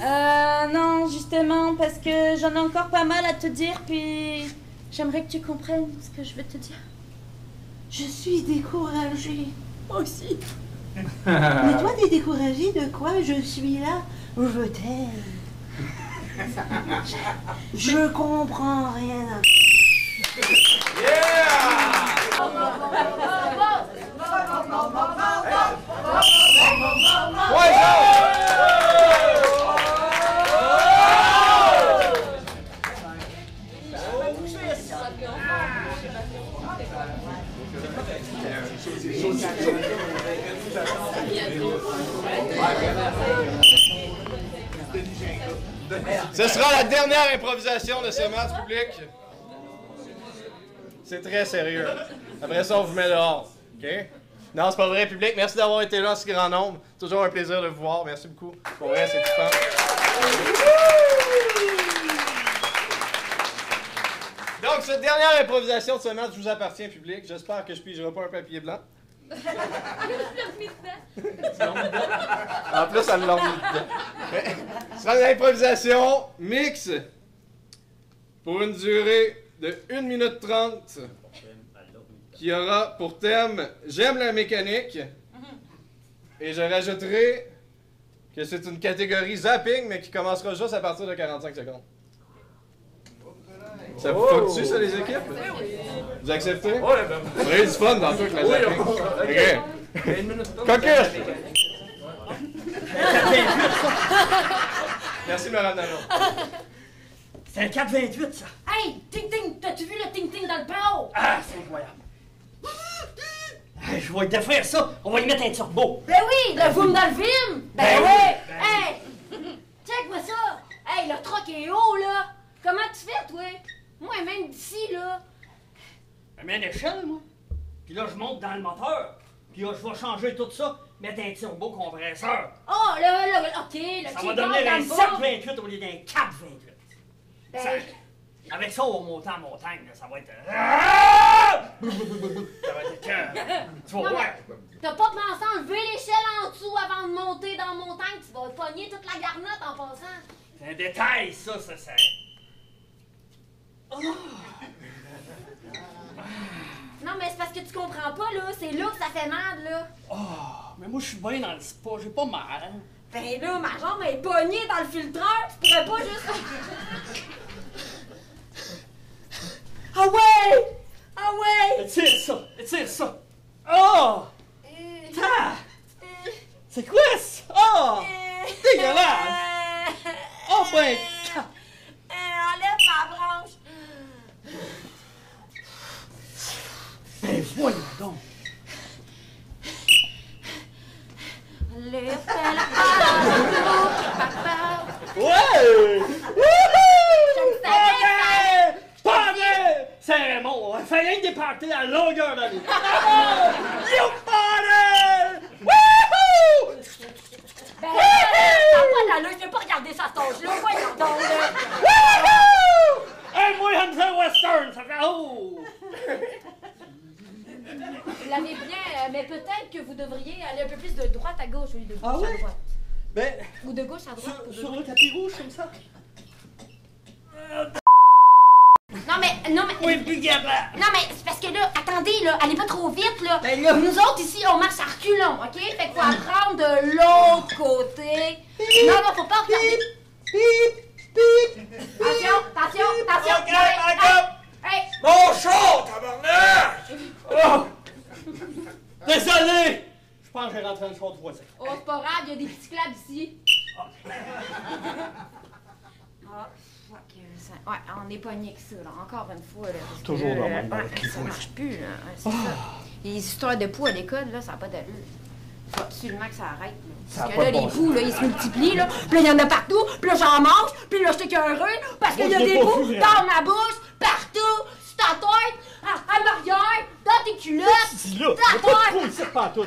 Non, justement, parce que j'en ai encore pas mal à te dire, puis j'aimerais que tu comprennes ce que je veux te dire. Je suis découragée. Moi aussi. Mais toi, t'es découragée de quoi? Je suis là. Je t'aime. Je comprends rien. Ce sera la dernière improvisation de ce match public. C'est très sérieux. Après ça, on vous met dehors. OK? Non, c'est pas vrai, public. Merci d'avoir été là en si grand nombre. Toujours un plaisir de vous voir. Merci beaucoup. Pour vrai, c'est touchant. Donc, cette dernière improvisation de ce match vous appartient, public. J'espère que je pigerai pas un papier blanc. En plus, elle l'a mis dedans. Ce sera une improvisation mix pour une durée de 1 minute 30 qui aura pour thème « J'aime la mécanique » et je rajouterai que c'est une catégorie zapping mais qui commencera juste à partir de 45 secondes. Ça vous fuck-tu, ça, les équipes? Vous acceptez? Ouais, ben... Vous avez du fun dans tout avec la zapping. OK. Caucus! Merci, Madame Nanon. C'est un 4,28, ça. Hey, ting-ting, t'as-tu vu le ting-ting dans le pao? Ah, c'est incroyable. Hey, je vais défaire ça. On va y mettre un turbo. Ben oui, le voum dans le film. Ben Ben oui. oui. Je mets une échelle, moi. Puis là, je monte dans le moteur. Puis là, je vais changer tout ça, mettre un turbo-compresseur. Oh, là, OK, le Ça va devenir un 728 au lieu d'un 428. Ben... Ça, avec ça, on va monter en montagne, là, ça va être... Ça va être cœur. Tu vas Non, voir. mais t'as pas commencé à enlever l'échelle en dessous avant de monter dans la montagne. Tu vas pogner toute la garnotte en passant. C'est un détail, ça. Oh. Non, mais c'est parce que tu comprends pas, là. C'est là que ça fait mal, là. Oh, mais moi, je suis bien dans le spa, j'ai pas mal. Ben là, ma jambe est pognée dans le filtreur. Tu pourrais pas juste... Ah ouais! Ah ouais! Étire ça! Oh! Ah! C'est quoi ça? Oh! Dégueulasse! Oh ben! Enlève ma branche! Ben voyons donc! Enlève la Ouais! Je le savais! Party! C'est Raymond, on fait rien que des parties à longueur d'année. You party! Wouhou! Ben, t'as pas d'allure, je veux pas regarder ça à cet âge-là. Voyons donc, là. Wouhou! Hey, moi, Hunter Western, ça fait oh! Vous l'avez bien, mais peut-être que vous devriez aller un peu plus de droite à gauche au lieu de gauche Ah oui? à droite. Ben, Ou de gauche à droite. sur le tapis rouge, comme ça. Non mais... Oui, plus capable. Non mais c'est parce que là, attendez là, allez pas trop vite là. Ben là. Nous autres ici, on marche à reculons, ok? Fait qu'il faut apprendre de l'autre côté. Non, faut pas regarder. Attention. Ok, back up! Hey. Mon chat, tabarnak! Oh! Désolé! Je pense que j'ai rentré un choix de voisin. Oh, c'est pas grave, il y a des petits clubs ici. Ah, fuck, ça... Ouais, on est pogné que ça, là, encore une fois, là. Parce Toujours que, dans le même ouais, ça marche plus, là. Ouais, c'est ça. Les histoires de poux à l'école, là, ça n'a pas d'allure. Faut absolument que ça arrête, là. Ça Parce a que pas là, de les bon poux, là, ils se multiplient, là. Puis là, il y en a partout. Puis là, j'en mange. Puis là, je t'écœureux. Parce qu'il y a Moi, je des l'ai pas poux vu, dans ma bouche, partout, sur ta tête, à l'arrière, dans tes culottes, Si là, dans y'a ta pas de tête. trou ici, pas tout.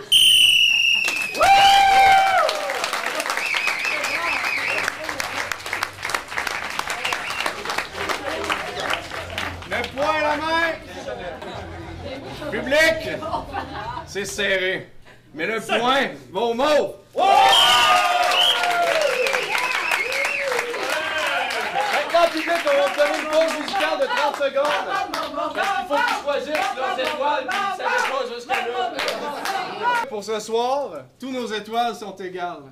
Le poing à la main! Public! C'est serré. Mais le poing va au mauve! Maintenant, public, on va vous donner une pause musicale de 30 secondes. Parce qu'il faut qu'ils choisissent leurs étoiles, puis ils savaient pas jusqu'à là. Pour ce soir, tous nos étoiles sont égales.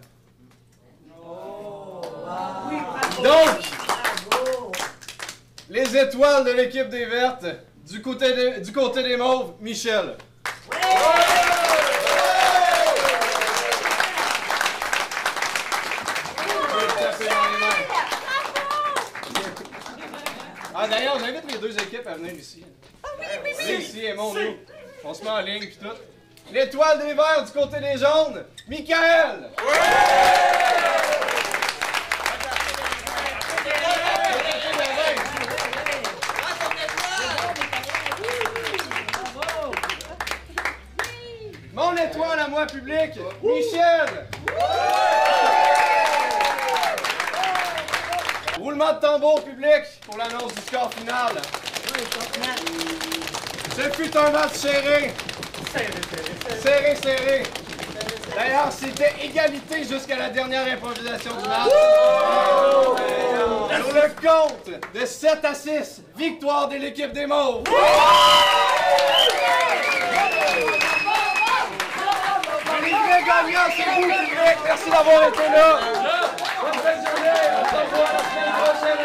Donc, les étoiles de l'équipe des Vertes, du côté des Mauves, Michel. Ah, d'ailleurs, j'invite les deux équipes à venir ici. Venez ici, aimons-nous. On se met en ligne, puis tout. L'étoile des Verts du côté des Jaunes, Michael! Mon étoile à moi, public, Michel! Roulement de tambour, public, pour l'annonce du score final. Ce fut un match serré. Serré. D'ailleurs, c'était égalité jusqu'à la dernière improvisation du match. Sur le compte de 7-6, victoire de l'équipe des Mauves. Les vrais gagnants, c'est vous, public. Merci d'avoir été là. Bonne fin de journée. On se revoit la semaine prochaine.